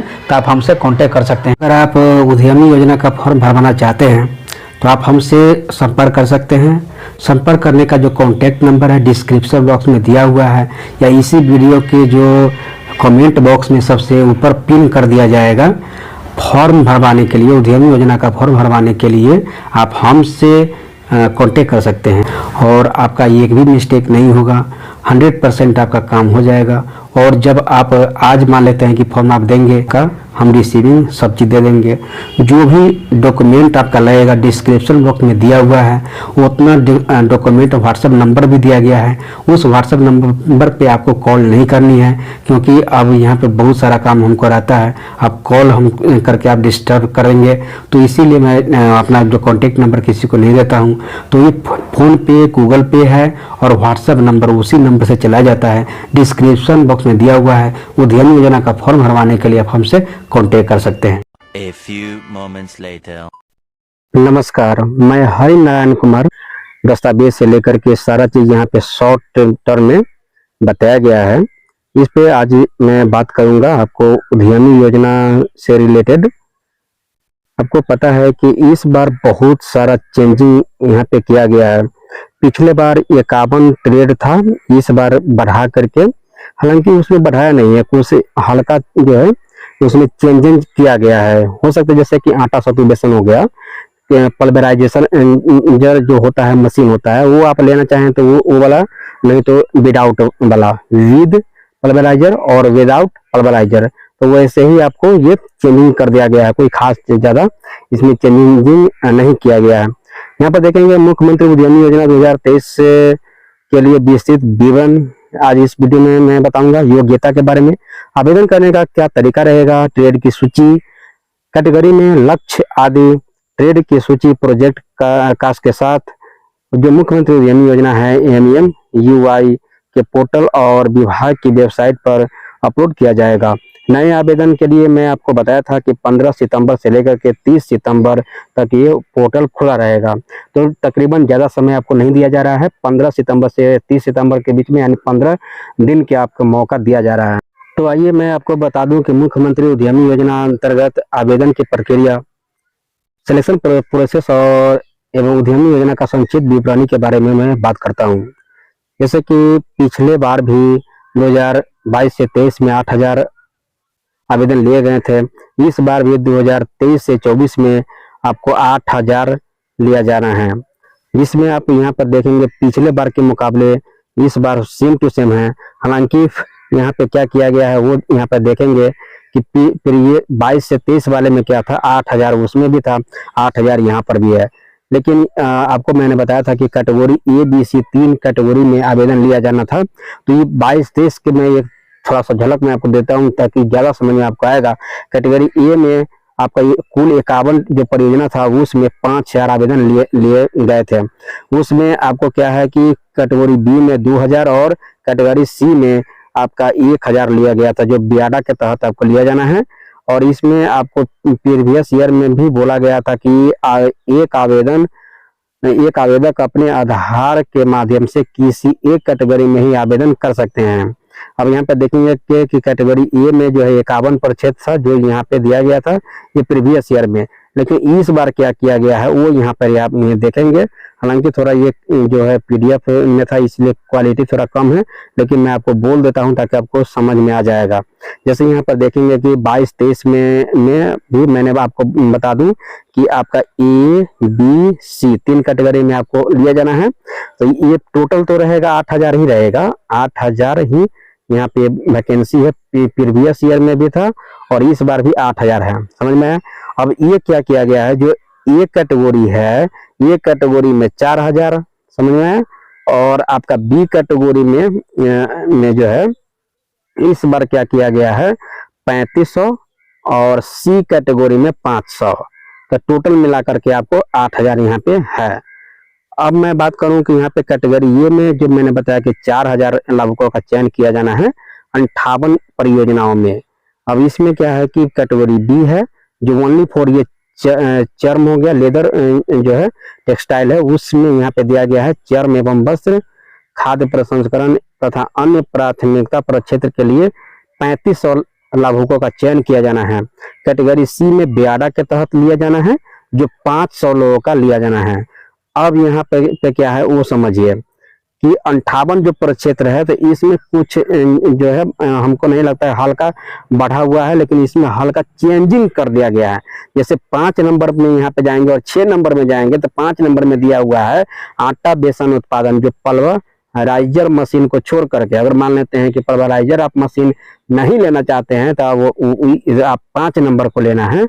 तो आप हमसे कांटेक्ट कर सकते हैं। अगर आप उद्यमी योजना का फॉर्म भरवाना चाहते हैं तो आप हमसे संपर्क कर सकते हैं। संपर्क करने का जो कांटेक्ट नंबर है डिस्क्रिप्शन बॉक्स में दिया हुआ है या इसी वीडियो के जो कमेंट बॉक्स में सबसे ऊपर पिन कर दिया जाएगा। फॉर्म भरवाने के लिए, उद्यमी योजना का फॉर्म भरवाने के लिए आप हमसे कांटेक्ट कर सकते हैं और आपका एक भी मिस्टेक नहीं होगा। 100% आपका काम हो जाएगा। और जब आप आज मान लेते हैं कि फॉर्म आप देंगे का हम रिसीविंग सब चीज़ दे देंगे। जो भी डॉक्यूमेंट आपका लगेगा डिस्क्रिप्शन बॉक्स में दिया हुआ है, उतना डॉक्यूमेंट व्हाट्सएप नंबर भी दिया गया है। उस व्हाट्सएप नंबर पे आपको कॉल नहीं करनी है, क्योंकि अब यहाँ पे बहुत सारा काम हमको रहता है। आप कॉल हम करके आप डिस्टर्ब करेंगे, तो इसीलिए मैं अपना जो कॉन्टेक्ट नंबर किसी को नहीं देता हूँ। तो ये फ़ोन पे, गूगल पे है और व्हाट्सएप नंबर उसी नंबर से चला जाता है। डिस्क्रिप्शन बॉक्स में दिया हुआ है। उद्यमी योजना का फॉर्म भरवाने के लिए आप हमसे कांटेक्ट कर सकते हैं। A few moments later. नमस्कार, मैं हरि नारायण कुमार। दस्तावेज से लेकर के सारा चीज़ यहाँ पे शॉर्ट टर्म में बताया गया है। इस पे आज मैं बात करूँगा आपको उद्यमी योजना से रिलेटेड। आपको पता है कि इस बार बहुत सारा चेंजिंग यहाँ पे किया गया है। पिछले बार 51 ट्रेड था, इस बार बढ़ा करके, हालांकि उसमें बढ़ाया नहीं है, कुछ हल्का जो है उसमें चेंजिंग किया गया है। हो सकता है जैसे कि आटा सतुबेसन हो गया, पल्वराइजेशन जो होता है मशीन होता है, वो आप लेना चाहें तो वो वाला, नहीं तो विदाउट वाला, विद पल्वराइजर और विदाउट पल्वराइजर। तो वैसे ही आपको ये चेंजिंग कर दिया गया है। कोई खास ज़्यादा इसमें चेंजिंग नहीं किया गया है। यहाँ पर देखेंगे मुख्यमंत्री उद्यमी योजना 2023 के लिए विस्तृत विवरण आज इस वीडियो में मैं बताऊंगा। योग्यता के बारे में, आवेदन करने का क्या तरीका रहेगा, ट्रेड की सूची, कैटेगरी में लक्ष्य आदि, ट्रेड की सूची प्रोजेक्ट का के साथ जो मुख्यमंत्री उद्यमी योजना है MEMUI के पोर्टल और विभाग की वेबसाइट पर अपलोड किया जाएगा। नए आवेदन के लिए मैं आपको बताया था कि 15 सितंबर से लेकर के 30 सितंबर तक ये पोर्टल खुला रहेगा। तो तकरीबन ज़्यादा समय आपको नहीं दिया जा रहा है। 15 सितंबर से 30 सितंबर के बीच में, यानी 15 दिन के आपको मौका दिया जा रहा है। तो आइए मैं आपको बता दूं कि मुख्यमंत्री उद्यमी योजना अंतर्गत आवेदन की प्रक्रिया, सिलेक्शन प्रोसेस और एवं उद्यमी योजना का संक्षिप्त विवरणी के बारे में मैं बात करता हूँ। जैसे कि पिछले बार भी 2022 से 23 में 8000 आवेदन लिए गए थे। इस बार भी 2023 से 24 में आपको 8000 लिया जाना है। इसमें आप यहाँ पर देखेंगे पिछले बार के मुकाबले इस बार सेम टू सेम है। हालांकि यहाँ पे क्या किया गया है वो यहाँ पर देखेंगे कि फिर ये 22 से 23 वाले में क्या था, 8000 उसमें भी था, 8000 यहाँ पर भी है। लेकिन आपको मैंने बताया था कि कैटेगरी ABC 3 कैटेगरी में आवेदन लिया जाना था। तो ये 22-23 के में एक थोड़ा सा झलक मैं आपको देता हूँ ताकि ज़्यादा समझ में आपको आएगा। कैटेगरी A में आपका ये कुल 51 जो परियोजना था उसमें 5000 आवेदन लिए गए थे। उसमें आपको क्या है कि कैटेगरी B में 2000 और कैटेगरी C में आपका 1000 लिया गया था, जो बियाडा के तहत आपको लिया जाना है। और इसमें आपको प्रीवियस ईयर में भी बोला गया था कि एक आवेदक अपने आधार के माध्यम से किसी एक कैटेगरी में ही आवेदन कर सकते हैं। अब यहाँ पे देखेंगे कि कैटेगरी A में जो है 51% था, जो यहाँ पे दिया गया था ये प्रीवियस ईयर में। लेकिन इस बार क्या किया गया है वो यहाँ पर आप देखेंगे। हालांकि थोड़ा ये जो है PDF में था, इसलिए क्वालिटी थोड़ा कम है, लेकिन मैं आपको बोल देता हूँ ताकि आपको समझ में आ जाएगा। जैसे यहाँ पर देखेंगे कि 22-23 में भी मैंने आपको बता दूं कि आपका ABC 3 कैटेगरी में आपको लिया जाना है। तो ये टोटल तो रहेगा 8000 ही रहेगा, 8000 ही यहाँ पे वैकेंसी है। प्रीवियस ईयर में भी था और इस बार भी 8000 है। समझ में आया? अब ये क्या किया गया है, जो एक कैटेगरी है, ये कैटेगरी में 4000, समझ में आया? और आपका B कैटेगरी में जो है इस बार क्या किया गया है 3500 और C कैटेगरी में 500। तो टोटल मिलाकर के आपको 8000 यहाँ पे है। अब मैं बात करूं कि यहाँ पे कैटेगरी A में जो मैंने बताया कि 4000 लाभुकों का चयन किया जाना है 58 परियोजनाओं में। अब इसमें क्या है कि कैटेगरी B है जो ओनली फॉर ये चर्म हो गया, लेदर जो है टेक्सटाइल है, उसमें यहाँ पे दिया गया है चर्म एवं वस्त्र, खाद्य प्रसंस्करण तथा अन्य प्राथमिकता प्रक्षेत्र के लिए 3500 लाभुकों का चयन किया जाना है। कैटेगरी सी में ब्याडा के तहत लिया जाना है, जो 500 लोगों का लिया जाना है। अब यहाँ पे क्या है वो समझिए कि 58 जो प्रक्षेत्र है, तो इसमें कुछ जो है हमको नहीं लगता है हल्का बढ़ा हुआ है, लेकिन इसमें हल्का चेंजिंग कर दिया गया है। जैसे 5 नंबर में यहाँ पे जाएंगे और 6 नंबर में जाएंगे, तो 5 नंबर में दिया हुआ है आटा बेसन उत्पादन, जो पल्वराइजर मशीन को छोड़ करके। अगर मान लेते हैं कि पल्वराइजर आप मशीन नहीं लेना चाहते हैं, तो आप 5 नंबर को लेना है।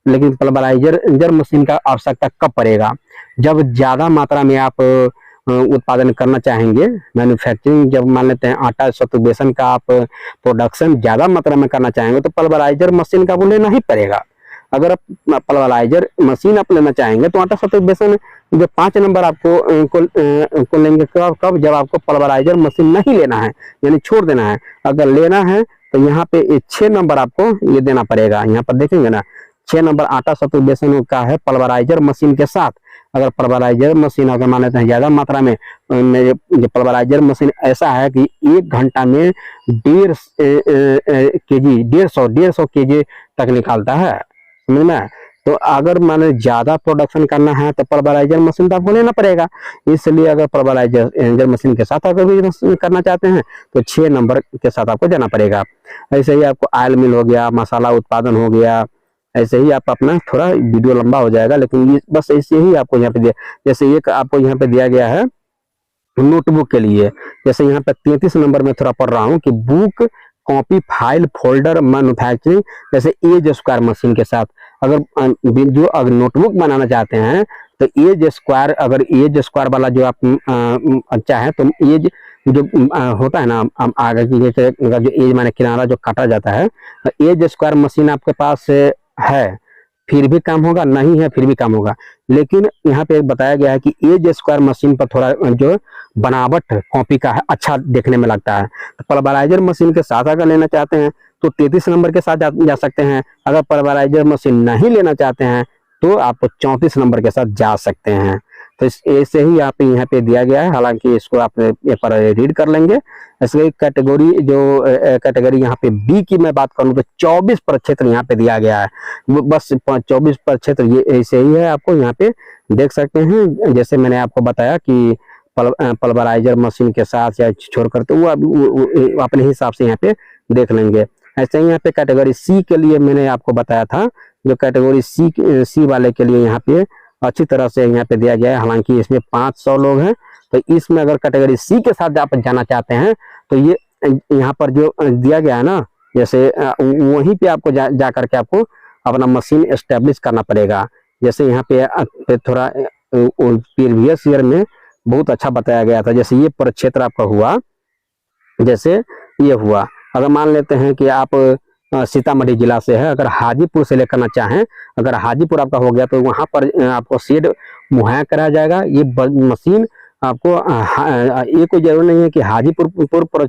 लेकिन पल्वराइजर मशीन का आवश्यकता कब पड़ेगा? जब ज्यादा मात्रा में आप उत्पादन करना चाहेंगे, मैन्युफैक्चरिंग, जब मान लेते हैं आटा सत्तू बेसन का आप प्रोडक्शन ज्यादा मात्रा में करना चाहेंगे, तो पल्वराइजर मशीन का वो लेना ही पड़ेगा। अगर आप पल्वराइजर मशीन आप लेना चाहेंगे, तो आटा सत्तू बेसन जो 5 नंबर आपको को लेंगे कब? जब आपको पल्वराइजर मशीन नहीं लेना है, यानी छोड़ देना है। अगर लेना है तो यहाँ पे 6 नंबर आपको ये देना पड़ेगा। यहाँ पर देखेंगे ना, 6 नंबर आटा सत्तू बेसन का है पल्वराइजर मशीन के साथ। अगर पल्वराइजर मशीन अगर मान लेते हैं ज्यादा मात्रा में, जो पल्वराइजर मशीन ऐसा है कि 1 घंटा में 150 केजी तक निकालता है, समझ में? तो अगर माने ज्यादा प्रोडक्शन करना है तो पल्वराइजर मशीन तो आपको लेना पड़ेगा। इसलिए अगर पल्वराइजर मशीन के साथ अगर भी करना चाहते हैं, तो 6 नंबर के साथ आपको जाना पड़ेगा। ऐसे ही आपको ऑयल मिल हो गया, मसाला उत्पादन हो गया, ऐसे ही आप अपना, थोड़ा वीडियो लंबा हो जाएगा, लेकिन ये बस ऐसे ही आपको यहाँ पे दिया। जैसे एक आपको यहाँ पे दिया गया है नोटबुक के लिए, जैसे यहाँ पे 33 नंबर में थोड़ा पढ़ रहा हूँ कि book copy file folder manufacturing, जैसे एज स्क्वायर मशीन के साथ। अगर नोटबुक बनाना चाहते हैं, तो एज स्क्वायर, अगर एज स्क्वायर वाला जो आप अच्छा है, तो एज जो होता है ना आगे की जो एज माने किनारा जो काटा जाता है, तो एज स्क्वायर मशीन आपके पास है, फिर भी काम होगा, नहीं है फिर भी काम होगा। लेकिन यहाँ पे बताया गया है कि एज स्क्वायर मशीन पर थोड़ा जो बनावट कॉपी का है, अच्छा देखने में लगता है। तो पल्वराइजर मशीन के साथ अगर लेना चाहते हैं, तो 33 नंबर के साथ जा सकते हैं। अगर पल्वराइजर मशीन नहीं लेना चाहते हैं, तो आप 34 नंबर के साथ जा सकते हैं। तो ऐसे ही यहाँ पे दिया गया है, हालांकि इसको आप पेपर रीड कर लेंगे। ऐसे कैटेगरी कैटेगरी यहाँ पे बी की मैं बात करूँ, तो 24 प्रक्षेत्र यहाँ पे दिया गया है। बस 24 प्रक्षेत्र ये ऐसे ही है, आपको यहाँ पे देख सकते हैं। जैसे मैंने आपको बताया कि पल्वराइजर मशीन के साथ या छोड़कर, तो वो अपने हिसाब से यहाँ पे देख लेंगे। ऐसे ही यहाँ पे कैटेगरी सी के लिए मैंने आपको बताया था, जो कैटेगरी सी वाले के लिए यहाँ पे अच्छी तरह से यहाँ पे दिया गया है। हालांकि इसमें 500 लोग हैं, तो इसमें अगर कैटेगरी सी के साथ आप जाना चाहते हैं, तो ये यहाँ पर जो दिया गया है ना, जैसे वहीं पे आपको जा करके आपको अपना मशीन एस्टेब्लिश करना पड़ेगा। जैसे यहाँ पे थोड़ा प्रीवियस ईयर में बहुत अच्छा बताया गया था। जैसे ये प्रक्षेत्र आपका हुआ, जैसे ये हुआ, अगर मान लेते हैं कि आप सीतामढ़ी जिला से है, अगर हाजीपुर से लेकर ना चाहें, अगर हाजीपुर आपका हो गया, तो वहां पर आपको शेड मुहैया कराया जाएगा। ये मशीन आपको ये कोई जरूरी नहीं है कि हाजीपुर पर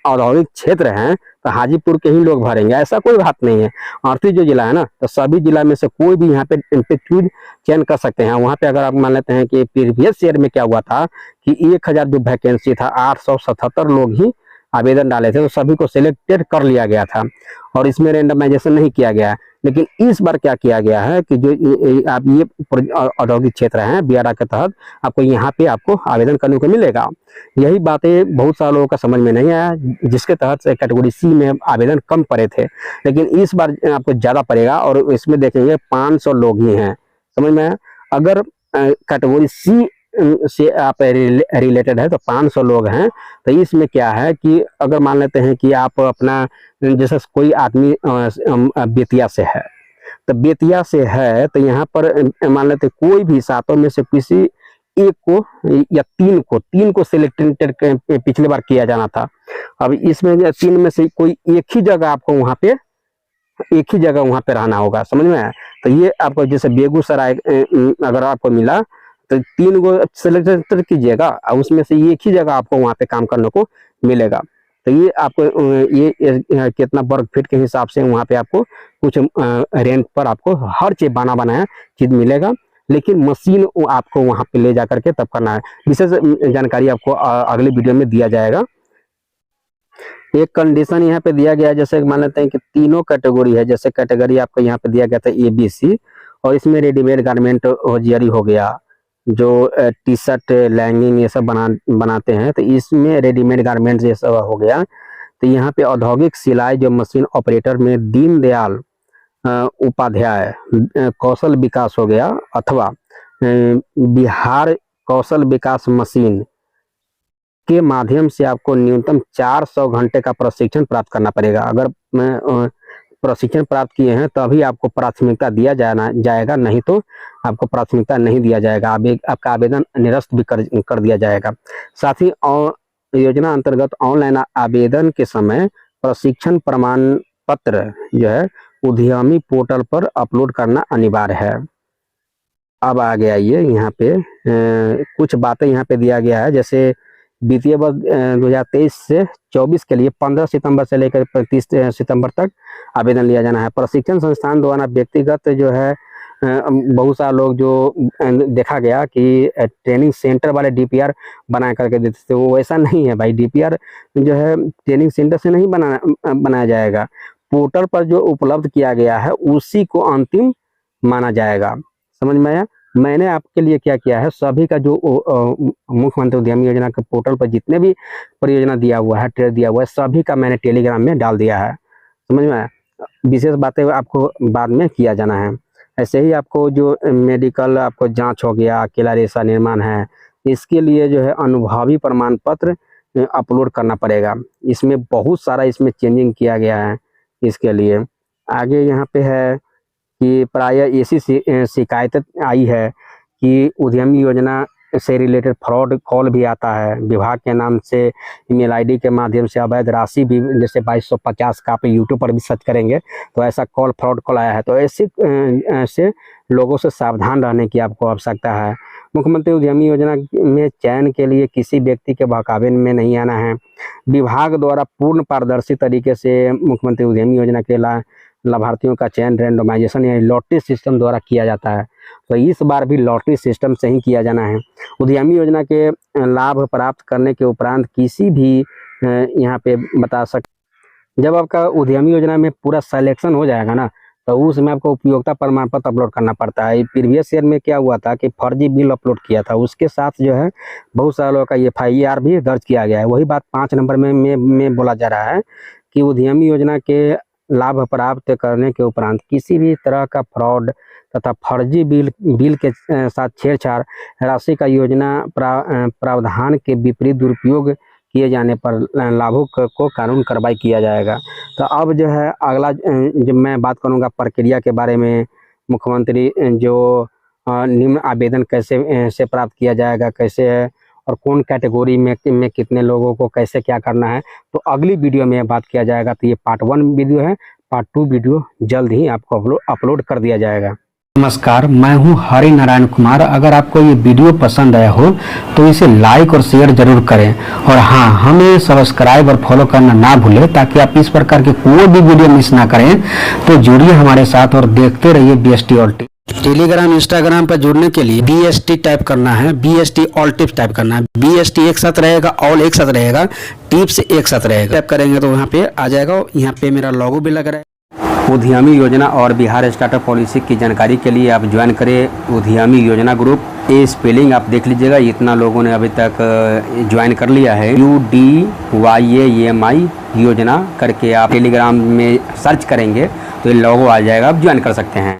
औद्योगिक क्षेत्र है तो हाजीपुर के ही लोग भरेंगे, ऐसा कोई बात नहीं है। 38 जो जिला है ना, तो सभी जिला में से कोई भी यहाँ पे चयन कर सकते हैं। वहाँ पे अगर आप मान लेते हैं कि प्रीवियस ईयर में क्या हुआ था कि 1000 जो वैकेंसी था, 877 लोग ही आवेदन डाले थे, तो सभी को सिलेक्टेड कर लिया गया था और इसमें रेंडमाइजेशन नहीं किया गया। लेकिन इस बार क्या किया गया है कि जो आप ये औद्योगिक क्षेत्र हैं बियाडा के तहत, आपको यहाँ पे आपको आवेदन करने को मिलेगा। यही बातें बहुत सारे लोगों का समझ में नहीं आया, जिसके तहत कैटेगरी सी में आवेदन कम पड़े थे, लेकिन इस बार आपको ज्यादा पड़ेगा और इसमें देखेंगे 500 लोग ही हैं, समझ में आया। अगर कैटेगरी सी से आप रिलेटेड है तो 500 लोग हैं, तो इसमें क्या है कि अगर मान लेते हैं कि आप अपना, जैसे कोई आदमी बेतिया से है, तो बेतिया से है, तो यहाँ पर मान लेते कोई भी 7 में से किसी एक को या 3 को सिलेक्टेड पिछले बार किया जाना था। अब इसमें 3 में से कोई एक ही जगह आपको वहाँ पे रहना होगा, समझ में आया। तो ये आपको जैसे बेगूसराय अगर आपको मिला, तो 3 को सिलेक्ट कीजिएगा और उसमें से एक ही जगह आपको वहाँ पे काम करने को मिलेगा। तो ये आपको ये कितना वर्ग फीट के हिसाब से वहाँ पे आपको कुछ रेंट पर आपको हर चीज बनाया चीज मिलेगा, लेकिन मशीन आपको वहाँ पे ले जा करके तब करना है। विशेष जानकारी आपको अगले वीडियो में दिया जाएगा। एक कंडीशन यहाँ पे दिया गया है, जैसे मान लेते हैं कि तीनों कैटेगरी है, जैसे कैटेगरी आपको यहाँ पे दिया गया था ABC, और इसमें रेडीमेड गारमेंट होजियरी हो गया, जो टी शर्ट लैंगिंग ये सब बनाते हैं, तो इसमें रेडीमेड गारमेंट्स ये सब हो गया। तो यहाँ पे औद्योगिक सिलाई जो मशीन ऑपरेटर में दीनदयाल उपाध्याय कौशल विकास हो गया, अथवा बिहार कौशल विकास मशीन के माध्यम से आपको न्यूनतम 400 घंटे का प्रशिक्षण प्राप्त करना पड़ेगा। अगर प्रशिक्षण प्राप्त किए हैं तभी आपको प्राथमिकता दिया जाएगा, नहीं तो आपको प्राथमिकता नहीं दिया जाएगा, आपका आवेदन निरस्त भी कर दिया जाएगा। साथ ही योजना अंतर्गत ऑनलाइन आवेदन के समय प्रशिक्षण प्रमाण पत्र जो है उद्यमी पोर्टल पर अपलोड करना अनिवार्य है। अब आगे आइए, यहाँ पे कुछ बातें यहाँ पे दिया गया है, जैसे वित्तीय वर्ष 2023 से 24 के लिए 15 सितंबर से लेकर 30 सितंबर तक आवेदन लिया जाना है। प्रशिक्षण संस्थान द्वारा व्यक्तिगत जो है बहुत सारे लोग जो देखा गया कि ट्रेनिंग सेंटर वाले DPR बना करके देते थे, वो वैसा नहीं है भाई। DPR जो है ट्रेनिंग सेंटर से नहीं बनाया जाएगा, पोर्टल पर जो उपलब्ध किया गया है उसी को अंतिम माना जाएगा। समझ में आया? मैंने आपके लिए क्या किया है, सभी का जो मुख्यमंत्री उद्यमी योजना के पोर्टल पर जितने भी परियोजना दिया हुआ है, ट्रेड दिया हुआ है, सभी का मैंने टेलीग्राम में डाल दिया है। समझ में आया? विशेष बातें आपको बाद में किया जाना है। ऐसे ही आपको जो मेडिकल आपको जांच हो गया, अकेला रेशा निर्माण है, इसके लिए जो है अनुभवी प्रमाण पत्र अपलोड करना पड़ेगा। इसमें बहुत सारा इसमें चेंजिंग किया गया है इसके लिए। आगे यहाँ पे है कि प्रायः ऐसी शिकायत आई है कि उद्यमी योजना से रिलेटेड फ्रॉड कॉल भी आता है। विभाग के नाम से ईमेल ID के माध्यम से अवैध राशि भी, जैसे 2250 का आप यूट्यूब पर भी सर्च करेंगे तो ऐसा कॉल, फ्रॉड कॉल आया है। तो ऐसे लोगों से सावधान रहने की आपको आवश्यकता है। मुख्यमंत्री उद्यमी योजना में चयन के लिए किसी व्यक्ति के बहकावे में नहीं आना है। विभाग द्वारा पूर्ण पारदर्शी तरीके से मुख्यमंत्री उद्यमी योजना के लाभार्थियों का चयन रैंडमाइजेशन या लॉटरी सिस्टम द्वारा किया जाता है, तो इस बार भी लॉटरी सिस्टम से ही किया जाना है। उद्यमी योजना के लाभ प्राप्त करने के उपरांत किसी भी यहाँ पे बता सकते, जब आपका उद्यमी योजना में पूरा सिलेक्शन हो जाएगा ना, तो उसमें आपको उपयोगिता प्रमाण पत्र अपलोड करना पड़ता है। प्रीवियस ईयर में क्या हुआ था कि फर्जी बिल अपलोड किया था, उसके साथ जो है बहुत सारे लोगों का FIR भी दर्ज किया गया है। वही बात 5 नंबर में बोला जा रहा है कि उद्यमी योजना के लाभ प्राप्त करने के उपरांत किसी भी तरह का फ्रॉड तथा फर्जी बिल के साथ छेड़छाड़, राशि का योजना प्रावधान के विपरीत दुरुपयोग किए जाने पर लाभुक को कानून कार्रवाई किया जाएगा। तो अब जो है अगला जो मैं बात करूंगा प्रक्रिया के बारे में, मुख्यमंत्री जो निम्न आवेदन कैसे से प्राप्त किया जाएगा, कैसे है और कौन कैटेगरी में कितने लोगों को कैसे क्या करना है, तो अगली वीडियो में बात किया जाएगा। तो ये पार्ट 1 वीडियो है, पार्ट 2 वीडियो जल्द ही आपको अपलोड कर दिया जाएगा। नमस्कार, मैं हूं हरि नारायण कुमार। अगर आपको ये वीडियो पसंद आया हो तो इसे लाइक और शेयर जरूर करें, और हाँ, हमें सब्सक्राइब और फॉलो करना ना भूलें ताकि आप इस प्रकार के कोई भी वीडियो मिस ना करें। तो जुड़िए हमारे साथ और देखते रहिए BST all tips. Telegram, Instagram पर जुड़ने के लिए BST टाइप करना है, BST ऑल टिप्स टाइप करना है। BST एक साथ रहेगा, ऑल एक साथ रहेगा, टिप्स एक साथ रहेगा। टाइप करेंगे तो यहाँ पे आ जाएगा। यहाँ पे मेरा लोगो भी लग रहा है। उद्यमी योजना और बिहार स्टार्टअप पॉलिसी की जानकारी के लिए आप ज्वाइन करें उद्यमी योजना ग्रुप। ये स्पेलिंग आप देख लीजिएगा, इतना लोगों ने अभी तक ज्वाइन कर लिया है। UDYAMI योजना करके आप टेलीग्राम में सर्च करेंगे तो ये लोगो आ जाएगा, आप ज्वाइन कर सकते हैं।